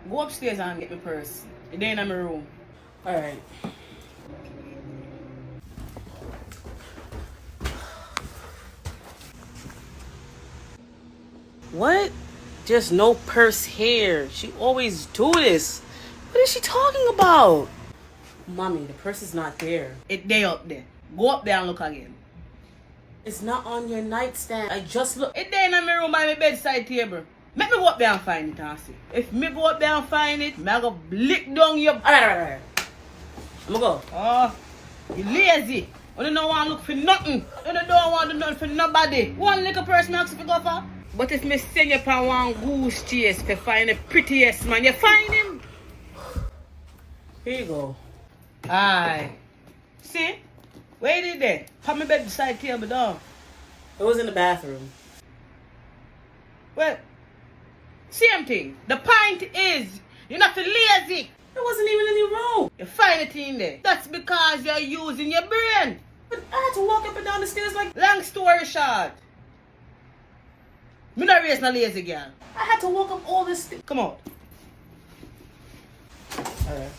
Go upstairs and get my purse. It's there in my room. Alright. What? There's no purse here. She always do this. What is she talking about? Mommy, the purse is not there. It's there up there. Go up there and look again. It's not on your nightstand. I just looked. It's there in my room by my bedside table. Let me go up there and find it and see. If me go up there and find it, me go lick down your... Alright. I'm gonna go. Oh, you lazy. You don't want to look for nothing. You don't want to do nothing for nobody. One little person ask if you go for. But if me send you for one goose chase to find the prettiest man, you find him. Here you go. Aye. See? Where did they? Put my bedside table down. It was in the bathroom. Well, same thing. The point is, you're not lazy. It wasn't even in your room. You find it in there. That's because you're using your brain. But I had to walk up and down the stairs like... Long story short. Me not raise no lazy girl. I had to walk up all this... Come out. Alright.